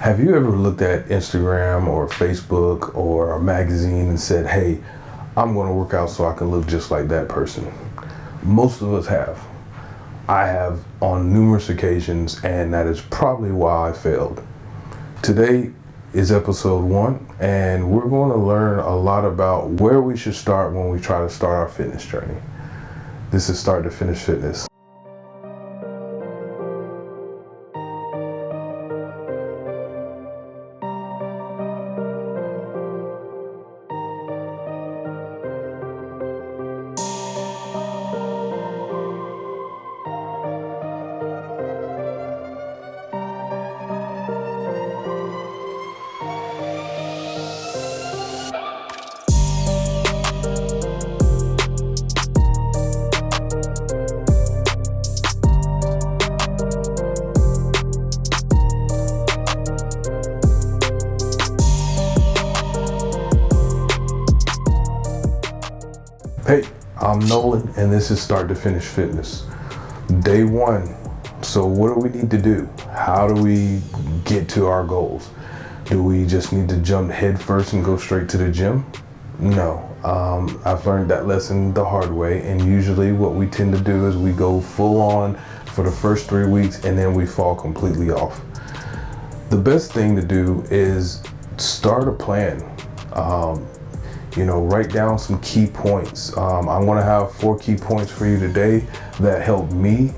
Have you ever looked at Instagram or Facebook or a magazine and said, hey, I'm going to work out so I can look just like that person? Most of us have. I have on numerous occasions, and that is probably why I failed. Today is episode 1, and we're going to learn a lot about where we should start when we try to start our fitness journey. This is Start to Finish Fitness. Hey, I'm Nolan, and this is Start to Finish Fitness. Day 1. So what do we need to do? How do we get to our goals? Do we just need to jump head first and go straight to the gym? No. I've learned that lesson the hard way, and usually what we tend to do is we go full on for the first 3 weeks and then we fall completely off. The best thing to do is start a plan. Write down some key points. I want to have 4 key points for you today that help me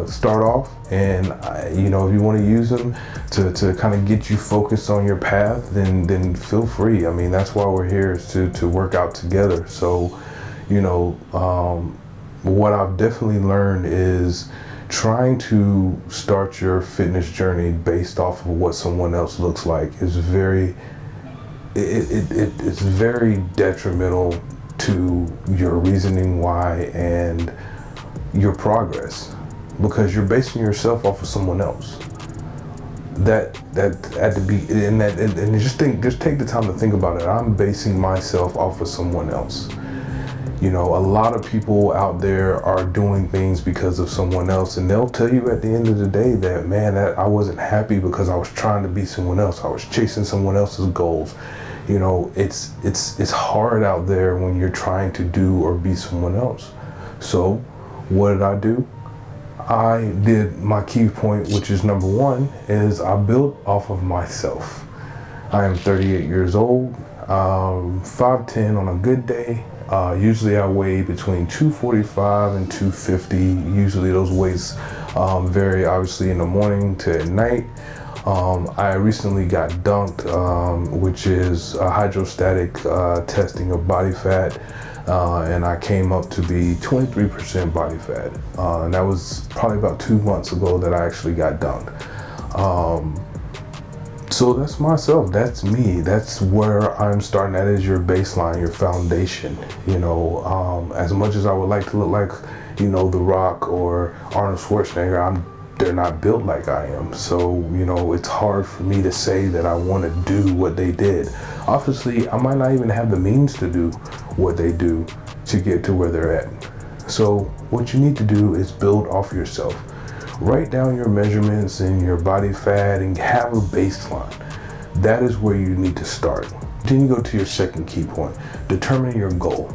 start off. And if you want to use them to kind of get you focused on your path, then feel free. I mean, that's why we're here, is to work out together. So, what I've definitely learned is trying to start your fitness journey based off of what someone else looks like is it's very detrimental to your reasoning why and your progress, because you're basing yourself off of someone else. Just take the time to think about it. I'm basing myself off of someone else. A lot of people out there are doing things because of someone else, and they'll tell you at the end of the day that, man, that I wasn't happy because I was trying to be someone else. I was chasing someone else's goals. It's hard out there when you're trying to do or be someone else. So what did I do? I did my key point, which is number 1, is I built off of myself. I am 38 years old, 5'10" on a good day. Usually I weigh between 245 and 250. Usually those weights vary, obviously, in the morning to at night. I recently got dunked, which is hydrostatic testing of body fat, and I came up to be 23% body fat. And that was probably about 2 months ago that I actually got dunked. So that's myself, that's me, that's where I'm starting. That is your baseline, your foundation. As much as I would like to look like, The Rock or Arnold Schwarzenegger, they're not built like I am. So, it's hard for me to say that I want to do what they did. Obviously, I might not even have the means to do what they do to get to where they're at. So what you need to do is build off yourself. Write down your measurements and your body fat and have a baseline. That is where you need to start. Then you go to your second key point. Determine your goal.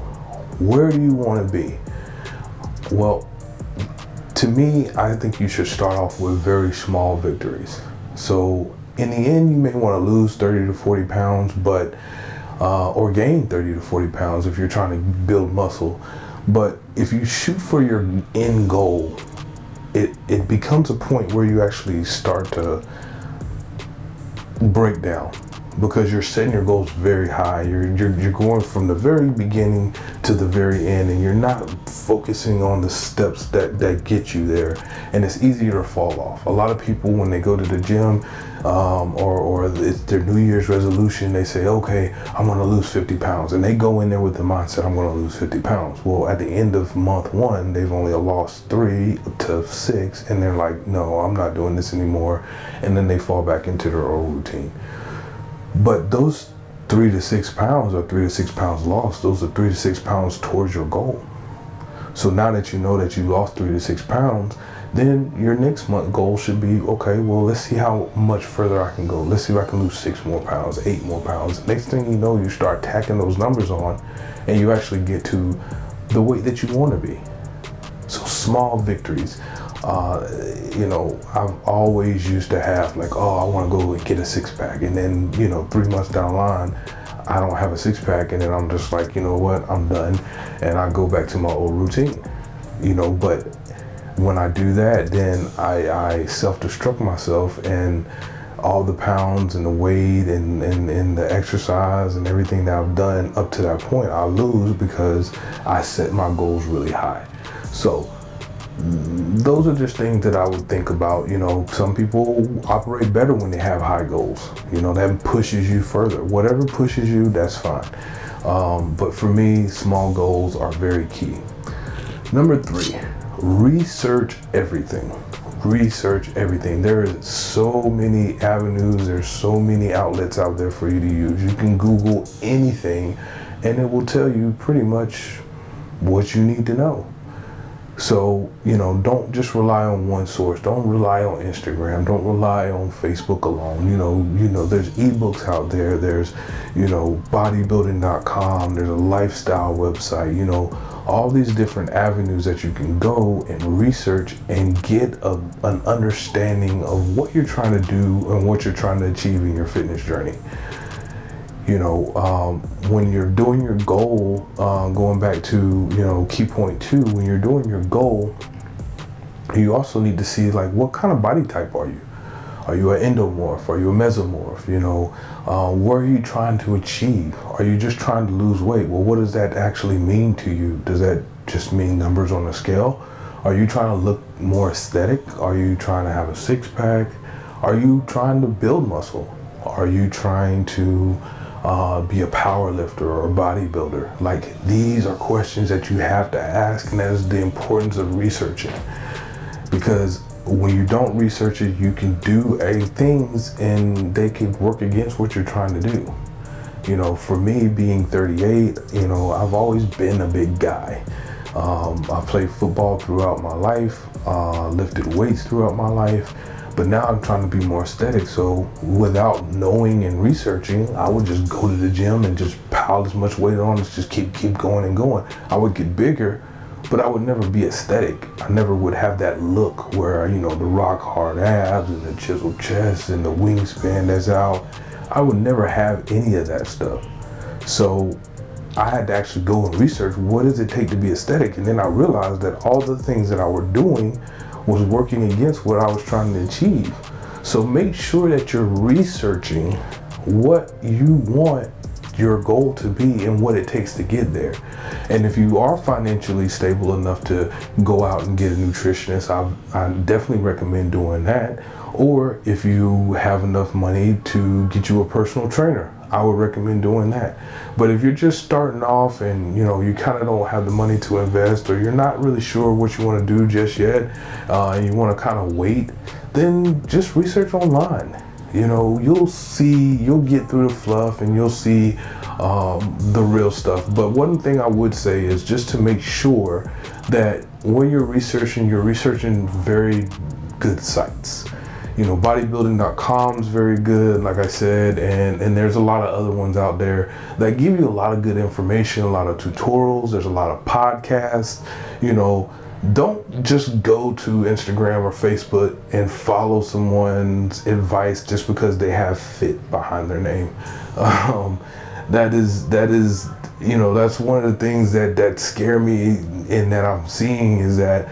Where do you want to be? Well, to me, I think you should start off with very small victories. So in the end, you may want to lose 30 to 40 pounds, or gain 30 to 40 pounds if you're trying to build muscle. But if you shoot for your end goal, it becomes a point where you actually start to break down, because you're setting your goals very high. You're going from the very beginning to the very end, and you're not focusing on the steps that get you there. And it's easier to fall off. A lot of people, when they go to the gym, or it's their New Year's resolution, they say, okay, I'm gonna lose 50 pounds. And they go in there with the mindset, I'm gonna lose 50 pounds. Well, at the end of month 1, they've only lost 3 to 6, and they're like, no, I'm not doing this anymore. And then they fall back into their old routine. But those 3 to 6 pounds or 3 to 6 pounds lost, those are 3 to 6 pounds towards your goal. So now that you know that you lost 3 to 6 pounds, then your next month goal should be, okay, well, let's see how much further I can go. Let's see if I can lose 6 more pounds, 8 more pounds. Next thing you know, you start tacking those numbers on and you actually get to the weight that you want to be. So small victories. I've always used to have like, oh, I want to go and get a 6-pack. And then, 3 months down the line, I don't have a 6-pack. And then I'm just like, you know what, I'm done. And I go back to my old routine, but when I do that, then I self-destruct myself, and all the pounds and the weight and the exercise and everything that I've done up to that point, I lose because I set my goals really high. So those are just things that I would think about. Some people operate better when they have high goals. That pushes you further. Whatever pushes you, that's fine. But for me, small goals are very key. Number 3, research everything. Research everything. There is so many avenues. There's so many outlets out there for you to use. You can Google anything and it will tell you pretty much what you need to know. So, don't just rely on one source. Don't rely on Instagram. Don't rely on Facebook alone. There's ebooks out there. There's, bodybuilding.com. There's a lifestyle website, all these different avenues that you can go and research and get an understanding of what you're trying to do and what you're trying to achieve in your fitness journey. When you're doing your goal, going back to, key point 2, when you're doing your goal, you also need to see like, what kind of body type are you? Are you an endomorph? Are you a mesomorph? What are you trying to achieve? Are you just trying to lose weight? Well, what does that actually mean to you? Does that just mean numbers on a scale? Are you trying to look more aesthetic? Are you trying to have a 6-pack? Are you trying to build muscle? Are you trying to be a power lifter or a bodybuilder? Like, these are questions that you have to ask, and that is the importance of researching. Because when you don't research it, you can do things and they can work against what you're trying to do. For me, being 38, I've always been a big guy. I played football throughout my life, lifted weights throughout my life. But now I'm trying to be more aesthetic. So without knowing and researching, I would just go to the gym and just pile as much weight on, just keep going and going. I would get bigger, but I would never be aesthetic. I never would have that look where, the rock hard abs and the chiseled chest and the wingspan that's out. I would never have any of that stuff. So I had to actually go and research, what does it take to be aesthetic? And then I realized that all the things that I were doing was working against what I was trying to achieve. So make sure that you're researching what you want your goal to be and what it takes to get there. And if you are financially stable enough to go out and get a nutritionist, I definitely recommend doing that. Or if you have enough money to get you a personal trainer, I would recommend doing that. But if you're just starting off and you kind of don't have the money to invest, or you're not really sure what you want to do just yet, and you want to kind of wait, then just research online. You'll get through the fluff and you'll see the real stuff. But one thing I would say is just to make sure that when you're researching very good sites. Bodybuilding.com is very good, like I said, and there's a lot of other ones out there that give you a lot of good information, a lot of tutorials, there's a lot of podcasts. Don't just go to Instagram or Facebook and follow someone's advice just because they have fit behind their name. That is that's one of the things that scare me and that I'm seeing, is that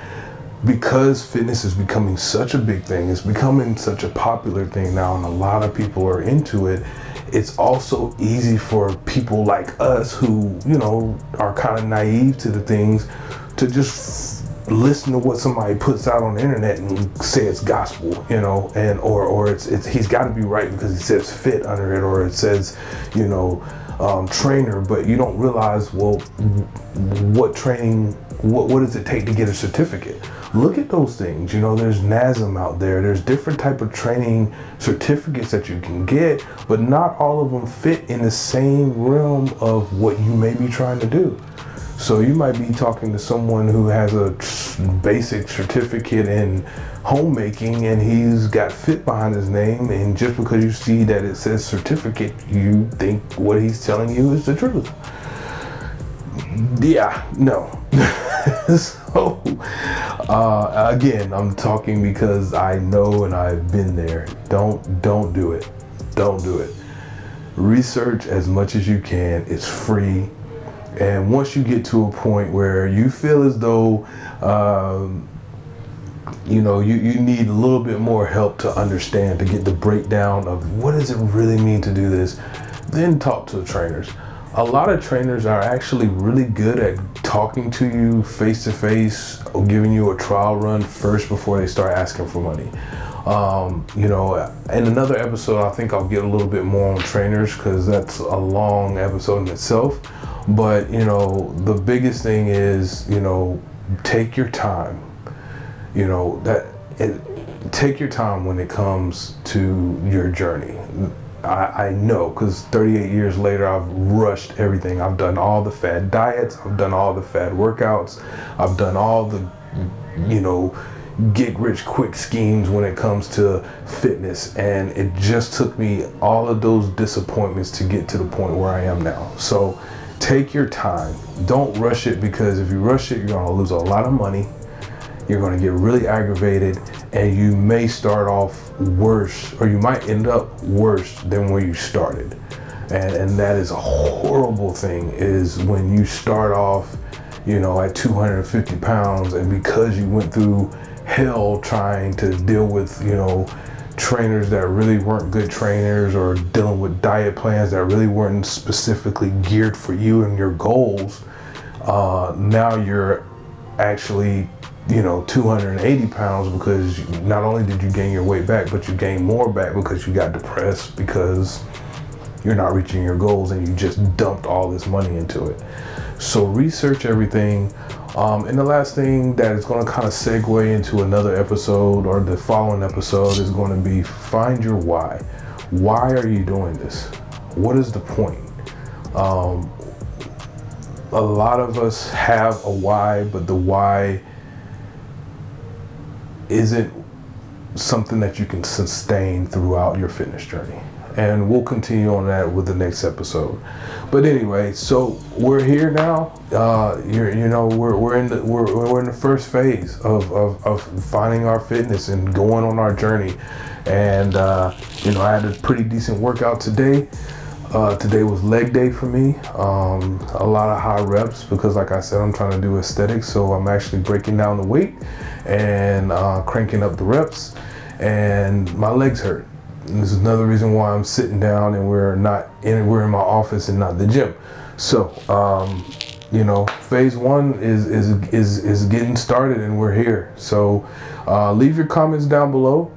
because fitness is becoming such a big thing, it's becoming such a popular thing now, and a lot of people are into it, it's also easy for people like us who, are kind of naive to the things, to just listen to what somebody puts out on the internet and say it's gospel, and or it's he's got to be right because he says fit under it, or it says, trainer, but you don't realize, well, what training, what does it take to get a certificate? Look at those things. There's NASM out there. There's different type of training certificates that you can get, but not all of them fit in the same realm of what you may be trying to do. So you might be talking to someone who has a basic certificate in homemaking and he's got fit behind his name, and just because you see that it says certificate, you think what he's telling you is the truth. Yeah, no. So again, I'm talking because I know and I've been there. Don't do it. Don't do it. Research as much as you can. It's free. And once you get to a point where you feel as though you need a little bit more help to understand, to get the breakdown of what does it really mean to do this, then talk to the trainers. A lot of trainers are actually really good at talking to you face to face, or giving you a trial run first before they start asking for money. In another episode, I think I'll get a little bit more on trainers because that's a long episode in itself. But, the biggest thing is, take your time. Take your time when it comes to your journey. I know, because 38 years later, I've rushed everything. I've done all the fad diets. I've done all the fad workouts. I've done all the, get rich quick schemes when it comes to fitness. And it just took me all of those disappointments to get to the point where I am now. So take your time. Don't rush it, because if you rush it, you're going to lose a lot of money. You're going to get really aggravated, and you may start off worse, or you might end up worse than where you started. And that is a horrible thing, is when you start off, at 250 pounds, and because you went through hell trying to deal with, trainers that really weren't good trainers, or dealing with diet plans that really weren't specifically geared for you and your goals, now you're actually 280 pounds, because not only did you gain your weight back, but you gained more back because you got depressed because you're not reaching your goals and you just dumped all this money into it. So research everything. And the last thing that is going to kind of segue into another episode, or the following episode, is going to be find your why. Why are you doing this? What is the point? A lot of us have a why, but the why isn't something that you can sustain throughout your fitness journey. And we'll continue on that with the next episode. But anyway, so we're here now. We're in the first phase of finding our fitness and going on our journey. And I had a pretty decent workout today. Today was leg day for me. A lot of high reps, because like I said, I'm trying to do aesthetics, so I'm actually breaking down the weight and cranking up the reps, and my legs hurt. And this is another reason why I'm sitting down and we're in my office and not the gym. So phase one is getting started, and we're here. So leave your comments down below.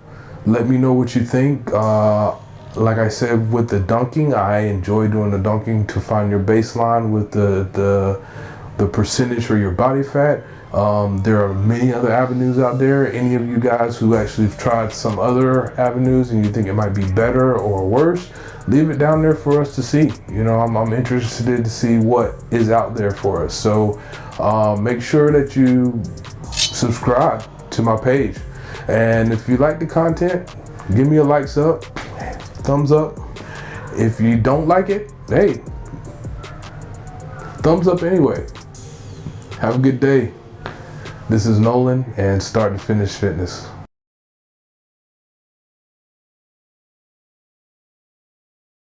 Let me know what you think. Like I said, with the dunking, I enjoy doing the dunking to find your baseline with the percentage for your body fat. There are many other avenues out there. Any of you guys who actually have tried some other avenues and you think it might be better or worse, leave it down there for us to see. I'm interested to see what is out there for us. So make sure that you subscribe to my page. And if you like the content, give me a thumbs up. If you don't like it, hey, thumbs up anyway. Have a good day. This is Nolan, and Start to Finish Fitness.